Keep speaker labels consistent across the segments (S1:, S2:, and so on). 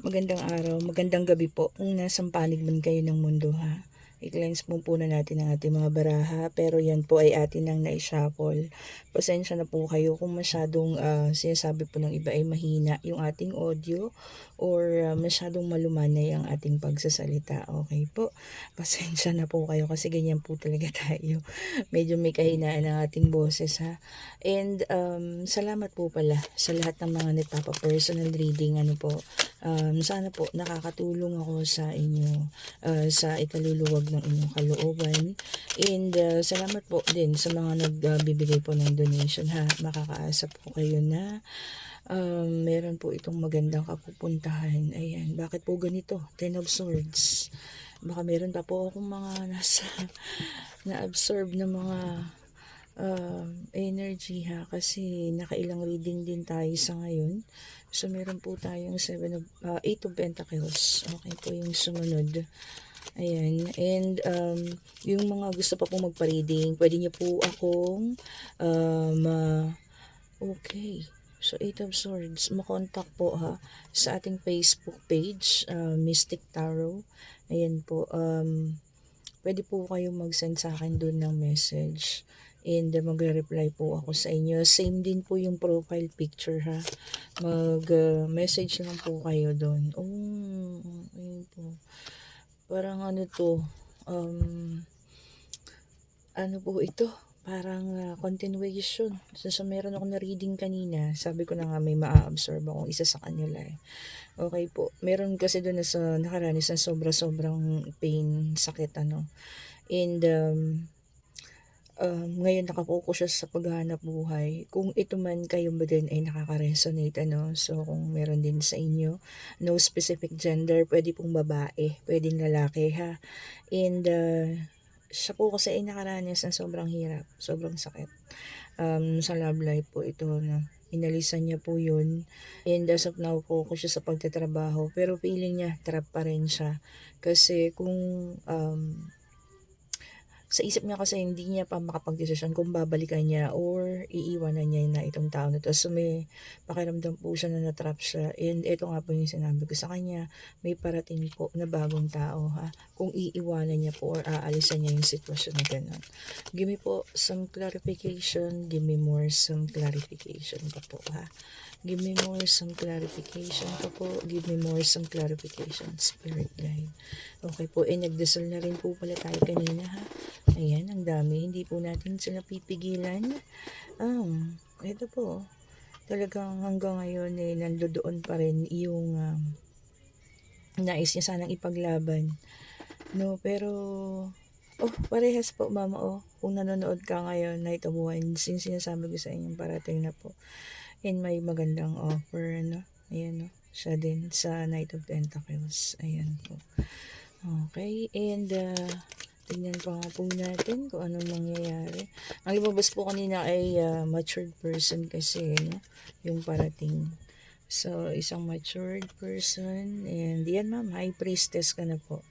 S1: Magandang araw, magandang gabi po kung nasang panig man kayo ng mundo ha. I-cleanse muna natin ang ating mga baraha pero yan po ay atin nang na-shuffle. Pasensya na po kayo kung masyadong sinasabi po ng iba ay mahina yung ating audio or masyadong malumanay ang ating pagsasalita. Okay po, pasensya na po kayo kasi ganyan po talaga tayo. Medyo may kahinaan ang ating boses ha. And salamat po pala sa lahat ng mga nagpapa-personal reading ano po. Sana po nakakatulong ako sa inyo sa ikaluluwag ng inyong kalooban. And salamat po din sa mga nagbibigay po ng donation ha. Makakaasa po kayo na meron po itong magandang kapupuntahan. Ayan, bakit po ganito? Ten of Swords. Baka meron pa po akong mga nasa na-absorb na mga energy ha, kasi nakailang reading din tayo sa ngayon. So meron po tayong 8 of Pentacles. Okay po yung sumunod. Ayan. And yung mga gusto pa pong magpa-reading, pwede niyo po akong okay. So 8 of Swords, makontak po ha sa ating Facebook page, Mystic Tarot. Ayan po. Pwede po kayong mag-send sa akin doon ng message. And magre-reply po ako sa inyo. Same din po yung profile picture ha. Mag-message lang po kayo doon. Ayun po. Parang ano to, ano po ito? Parang continuation. So meron ako na reading kanina. Sabi ko na nga may maa-absorb akong isa sa kanila eh. Okay po. Meron kasi doon na sa nakaranas ng sobra-sobrang pain, sakit ano. And ngayon nakapokus siya sa paghahanap buhay. Kung ito man kayo ba din ay nakaka-resonate ano. So kung meron din sa inyo, no specific gender, pwede pong babae, pwedeng lalaki ha. And siya po kasi ay nakaranas ng sobrang hirap, sobrang sakit. Sa love life po ito na inalisan niya po yun. And as of now po ko siya sa pagtatrabaho. Pero feeling niya trap pa rin siya. Kasi kung sa isip niya kasi hindi niya pa makapagdesisyon kung babalikan niya or iiwanan niya na itong tao na to. So may pakiramdam po siya na natrap siya. And ito nga po yung sinabi ko sa kanya, may parating po na bagong tao ha. Kung iiwanan niya po or aalisan niya yung sitwasyon na gano'n. Give me po some clarification. Give me more some clarification pa po ha. Give me more some clarification pa po. Give me more some clarification. Spirit guide. Okay po. Nagdasal na rin po pala tayo kanina ha. Ayan, ang dami. Hindi po natin sila pipigilan. Ito po. Talagang hanggang ngayon nandoon pa rin yung nais niya sanang ipaglaban. No, pero parehas po mama kung nanonood ka ngayon na ito buwan, sinasabi ko sa inyong parating na po. And may magandang offer, no? Ayan, no? Siya din sa Knight of Pentacles. Ayan po. Okay, and tignan pa nga po natin kung anong mangyayari. Ang lumabas po kanina ay matured person kasi, no? Yung parating. So, isang matured person. And yan ma'am, high priestess ka na po.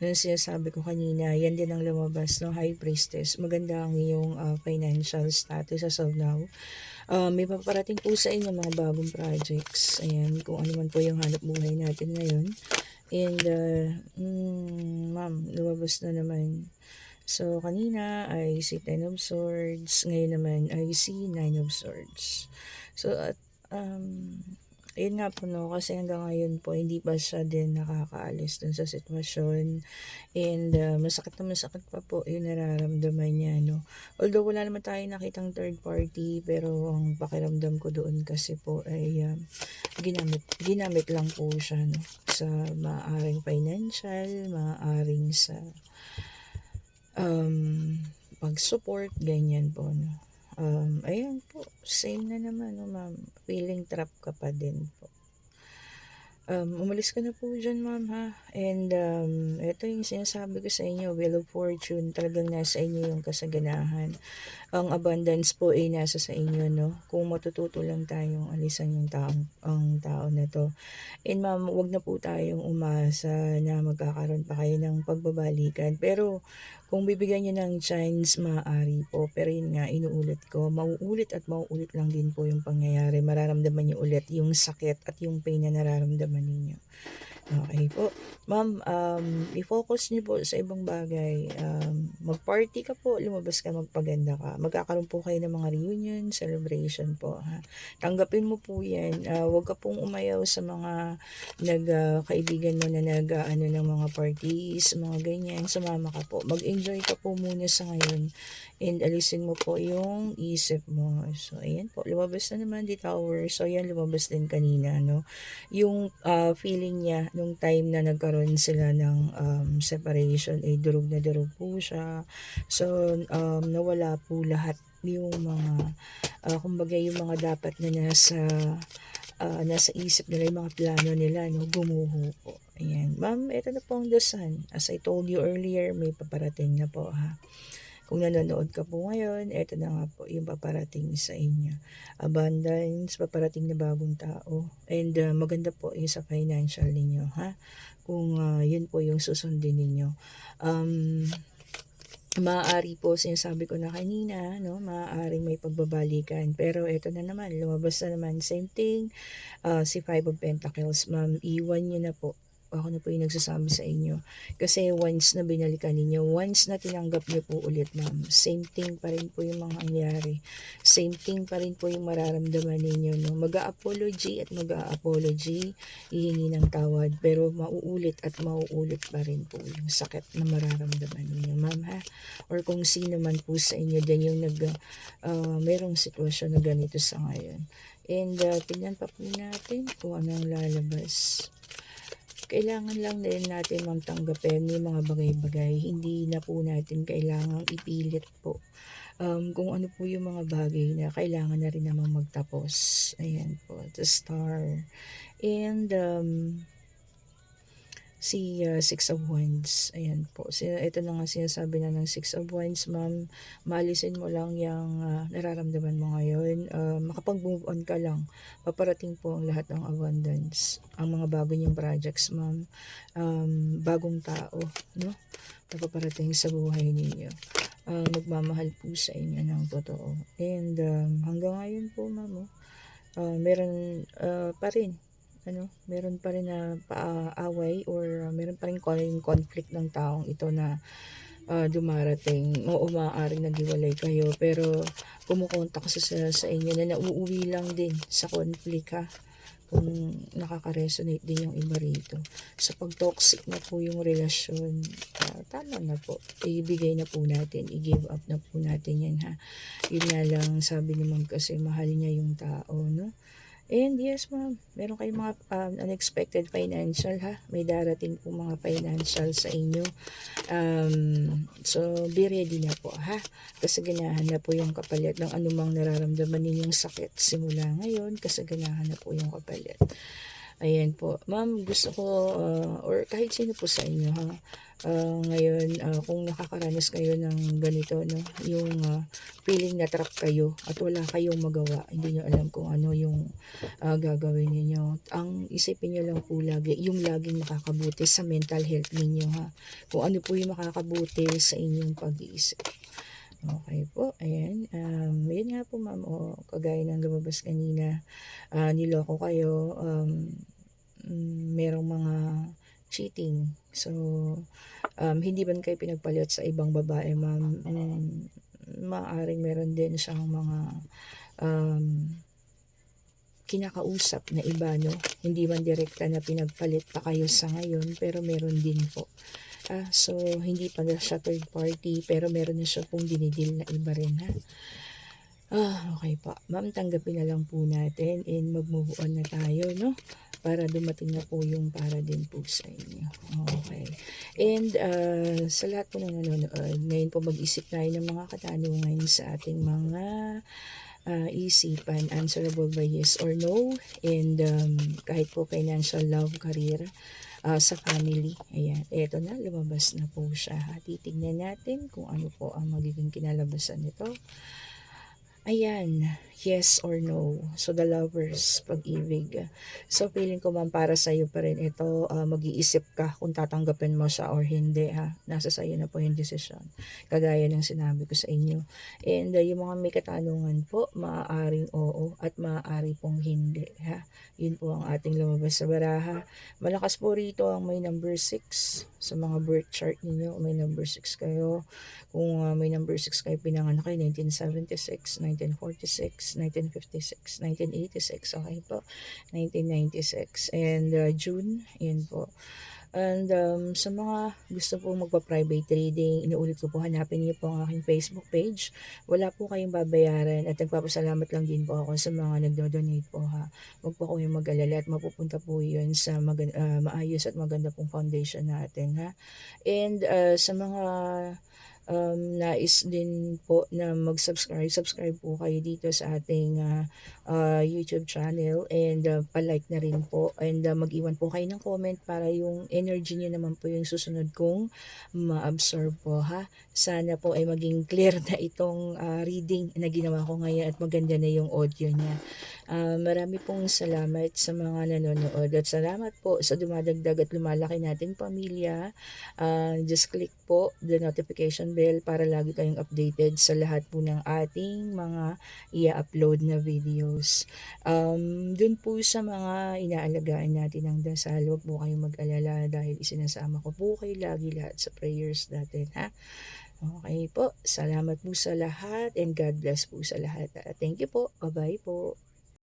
S1: Yung sinasabi ko kanina, yan din ang lumabas, no? High priestess. Maganda ang iyong financial status as of now. May paparating po sa inyo mga bagong projects. Ayan, kung ano man po yung hanap buhay natin ngayon. And, ma'am, lumabas na naman. So, kanina I see 10 of Swords. Ngayon naman I see 9 of Swords. So, at, ayun nga po no, kasi hanggang ngayon po hindi pa siya din nakakaalis dun sa sitwasyon. And masakit na masakit pa po yung nararamdaman niya, no. Although wala naman tayong nakitang third party, pero ang pakiramdam ko doon kasi po ay ginamit lang po siya, no, sa maaaring financial, maaaring sa pag-support, ganyan po, no. Ayan po, same na naman, no, ma'am. Feeling trap ka pa din po. Umalis ka na po dyan, ma'am, ha? And, ito yung sinasabi ko sa inyo, Wheel of Fortune, talagang nasa inyo yung kasaganahan. Ang abundance po ay nasa sa inyo, no? Kung matututo lang tayong alisan yung ang tao na to. And, ma'am, wag na po tayong umasa na magkakaroon pa kayo ng pagbabalikan. Pero, kung bibigyan nyo ng chance, maaari po. Pero yun nga, inuulit ko, mauulit at mauulit lang din po yung pangyayari. Mararamdaman nyo ulit yung sakit at yung pain na nararamdaman nararamdaman ninyo. Okay po. Ma'am, i-focus niyo po sa ibang bagay, mag-party ka po, lumabas ka, magpaganda ka. Magkakaroon po kayo ng mga reunion, celebration po, ha. Tanggapin mo po 'yan, huwag ka pong umayaw sa mga kaibigan mo na nag-aano ng mga parties, mga ganyan, sumama ka po. Mag-enjoy ka po muna sa ngayon and alisin mo po yung isip mo. So ayan po, lumabas na naman the tower. So ayan, lumabas din kanina 'no. Yung, feeling niya nung time na nagkaroon sila ng, separation, eh, durog na durog po siya. So, nawala po lahat yung mga, kumbaga yung mga dapat na nasa isip nila, yung mga plano nila 'no, gumuho po. Ayan. Ma'am, eto na po ang dasan. As I told you earlier, may paparating na po, ha. Kung nanonood ka po ngayon, eto na nga po yung paparating sa inyo. Abundance, paparating na bagong tao, and maganda po yung sa financial ninyo, ha. Kung yun po yung susundin ninyo. Maaari po, sinasabi ko na kanina, no, maaaring may pagbabalikan. Pero eto na naman, lumabas na naman, same thing, si Five of Pentacles, ma'am, iwan niyo na po. Ako na po yung nagsasabi sa inyo. Kasi once na binalikan ninyo, once na tinanggap niyo po ulit, ma'am, same thing pa rin po yung mga nangyari. Same thing pa rin po yung mararamdaman ninyo, no. Mag-a-apology at mag-a-apology, hihingi ng tawad, pero mauulit at mauulit pa rin po yung sakit na mararamdaman ninyo, ma'am, ha. Or kung sino man po sa inyo din yung merong sitwasyon na ganito sa ngayon. And tingnan pa po natin kung anong lalabas. Kailangan lang din natin, ma'am, tanggapin yung mga bagay-bagay. Hindi na po natin kailangang ipilit po. Kung ano po yung mga bagay na kailangan na rin namang magtapos. Ayan po, the star. And si Six of Wands, ayan po. Ito na nga sinasabi na ng Six of Wands, ma'am, maalisin mo lang yung nararamdaman mo ngayon. Makapag-move on ka lang. Paparating po ang lahat ng abundance. Ang mga bago niyong projects, ma'am. Bagong tao, no? Napaparating sa buhay ninyo. Magmamahal po sa inyo ng totoo. And hanggang ngayon po, ma'am, meron pa rin meron pa rin na paaway or meron pa rin conflict ng taong ito na dumarating. Oo, maaaring naghiwalay kayo, pero kumukontak sa inyo na nauuwi lang din sa conflict, ha. Kung nakaka-resonate din yung iba rito. Sa pag-toxic na po yung relasyon, tama na po. Ibigay na po natin, i-give up na po natin yan, ha. Yun nga lang, sabi naman kasi mahal niya yung tao, no? And yes, ma'am, meron kayong mga unexpected financial, ha. May darating po mga financial sa inyo. So be ready na po, ha. Kasaganahan na po yung kapalit ng anumang nararamdaman ninyong sakit. Simula ngayon, kasaganahan na po yung kapalit. Ayan po. Ma'am, gusto ko, or kahit sino po sa inyo, ha, ngayon, kung nakakaranas kayo ng ganito, no, yung feeling na trap kayo at wala kayong magawa, hindi nyo alam kung ano yung gagawin niyo. Ang isipin nyo lang po lagi, yung laging makakabuti sa mental health ninyo, ha. Kung ano po yung makakabuti sa inyong pag-iisip. Okay po, ayan. Yun nga po, ma'am, kagaya ng lumabas kanina, niloko kayo, merong mga cheating. So, hindi man kayo pinagpalit sa ibang babae, ma'am. Maaaring meron din siyang mga kinakausap na iba, no? Hindi man direkta na pinagpalit pa kayo sa ngayon, pero meron din po. So, hindi pa na siya third party, pero meron na siya pong dinidil na iba rin, ha. Okay pa. Ma'am, tanggapin na lang po natin and mag-move on na tayo, no? Para dumating na po yung para din po sa inyo. Okay. And sa lahat po na nanonood, ngayon po mag-isip tayo ng mga katanungan sa ating mga isipan, answerable by yes or no, and kahit po financial, love, career, sa family. Ayan, eto na, lumabas na po siya. Titignan natin kung ano po ang magiging kinalabasan nito. Ayan, yes or no. So, the lovers, pag-ibig. So, feeling ko ma'am para sa'yo pa rin ito, mag-iisip ka kung tatanggapin mo siya or hindi ha. Nasa sa'yo na po yung desisyon, kagaya ng sinabi ko sa inyo. And yung mga may katanungan po, maaaring oo at maaari pong hindi ha. Yun po ang ating lumabas sa baraha. Malakas po rito ang may number 6 sa mga birth chart ninyo. May number 6 kayo. Kung may number 6 kayo, pinanganak kayo 1976, 1946, 1956, 1986, okay po, 1996, and June, yun po. And sa mga gusto po magpa-private reading, inuulit ko po, hanapin niyo po ang aking Facebook page. Wala po kayong babayaran at nagpapasalamat lang din po ako sa mga nagdo-donate po ha. Huwag po kayong mag-alala at mapupunta po yun sa maayos at maganda pong foundation natin ha. And sa mga nais din po na mag-subscribe, subscribe po kayo dito sa ating YouTube channel, and pa-like na rin po, and mag-iwan po kayo ng comment para yung energy niyo naman po yung susunod kong ma-absorb po ha. Sana po ay maging clear na itong reading na ginawa ko ngayon at maganda na yung audio niya. Marami pong salamat sa mga nanonood at salamat po sa dumadagdag at lumalaki nating pamilya. Just click po the notification bell para lagi kayong updated sa lahat po ng ating mga i-upload na videos. Dun po sa mga inaalagaan natin ng dasal, huwag po kayong mag-alala dahil isinasama ko po kayo lagi lahat sa prayers natin ha. Okay po, salamat po sa lahat and God bless po sa lahat. Thank you po, bye-bye po.